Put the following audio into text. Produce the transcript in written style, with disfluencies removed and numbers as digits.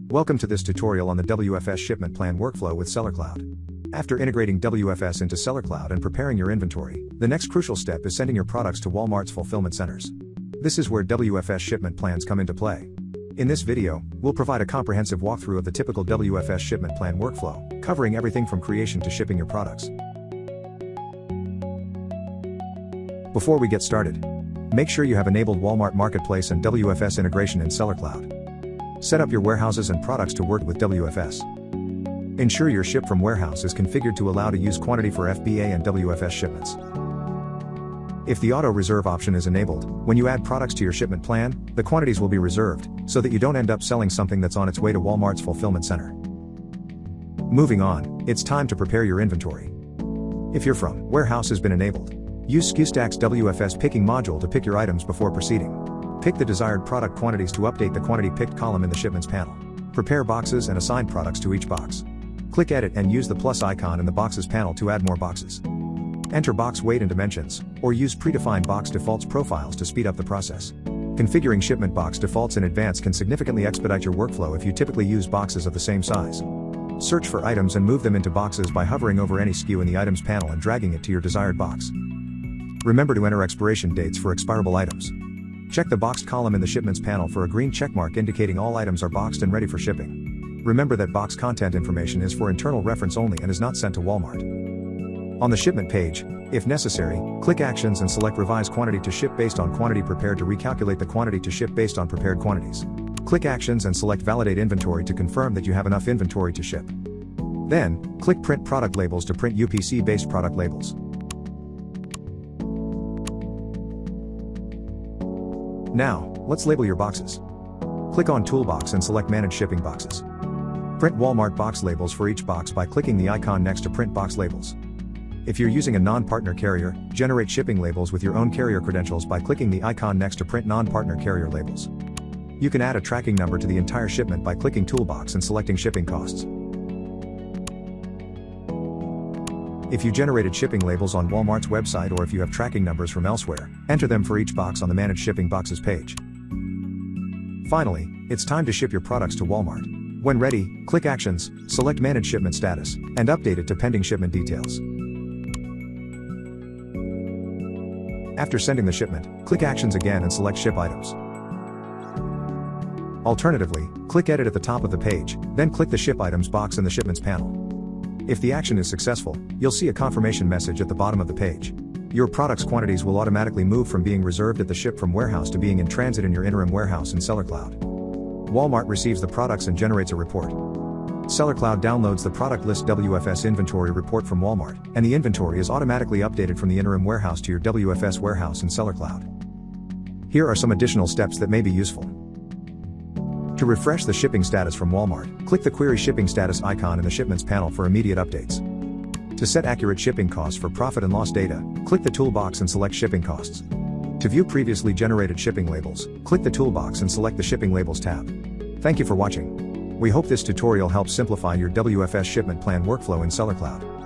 Welcome to this tutorial on the WFS Shipment Plan Workflow with Sellercloud. After integrating WFS into Sellercloud and preparing your inventory, the next crucial step is sending your products to Walmart's fulfillment centers. This is where WFS shipment plans come into play. In this video, we'll provide a comprehensive walkthrough of the typical WFS shipment plan workflow, covering everything from creation to shipping your products. Before we get started, make sure you have enabled Walmart Marketplace and WFS integration in Sellercloud. Set up your warehouses and products to work with WFS. Ensure your ship from warehouse is configured to allow to use quantity for FBA and WFS shipments. If the auto reserve option is enabled, when you add products to your shipment plan, the quantities will be reserved, so that you don't end up selling something that's on its way to Walmart's fulfillment center. Moving on, it's time to prepare your inventory. If your from warehouse has been enabled, use SKUstack's WFS picking module to pick your items before proceeding. Pick the desired product quantities to update the quantity picked column in the Shipments panel. Prepare boxes and assign products to each box. Click Edit and use the plus icon in the Boxes panel to add more boxes. Enter box weight and dimensions, or use predefined box defaults profiles to speed up the process. Configuring shipment box defaults in advance can significantly expedite your workflow if you typically use boxes of the same size. Search for items and move them into boxes by hovering over any SKU in the Items panel and dragging it to your desired box. Remember to enter expiration dates for expirable items. Check the boxed column in the Shipments panel for a green checkmark indicating all items are boxed and ready for shipping. Remember that box content information is for internal reference only and is not sent to Walmart. On the shipment page, if necessary, click Actions and select Revise Quantity to Ship based on quantity prepared to recalculate the quantity to ship based on prepared quantities. Click Actions and select Validate Inventory to confirm that you have enough inventory to ship. Then, click Print Product Labels to print UPC-based product labels. Now, let's label your boxes. Click on Toolbox and select Manage Shipping Boxes. Print Walmart box labels for each box by clicking the icon next to Print Box Labels. If you're using a non-partner carrier, generate shipping labels with your own carrier credentials by clicking the icon next to Print Non-Partner Carrier Labels. You can add a tracking number to the entire shipment by clicking Toolbox and selecting Shipping Costs. If you generated shipping labels on Walmart's website or if you have tracking numbers from elsewhere, enter them for each box on the Manage Shipping Boxes page. Finally, it's time to ship your products to Walmart. When ready, click Actions, select Manage Shipment Status, and update it to Pending Shipment Details. After sending the shipment, click Actions again and select Ship Items. Alternatively, click Edit at the top of the page, then click the Ship Items box in the Shipments panel. If the action is successful, you'll see a confirmation message at the bottom of the page. Your product's quantities will automatically move from being reserved at the ship from warehouse to being in transit in your interim warehouse in Sellercloud. Walmart receives the products and generates a report. Sellercloud downloads the product list WFS inventory report from Walmart, and the inventory is automatically updated from the interim warehouse to your WFS warehouse in Sellercloud. Here are some additional steps that may be useful. To refresh the shipping status from Walmart, click the Query Shipping Status icon in the Shipments panel for immediate updates. To set accurate shipping costs for profit and loss data, click the toolbox and select Shipping Costs. To view previously generated shipping labels, click the toolbox and select the Shipping Labels tab. Thank you for watching. We hope this tutorial helps simplify your WFS shipment plan workflow in Sellercloud.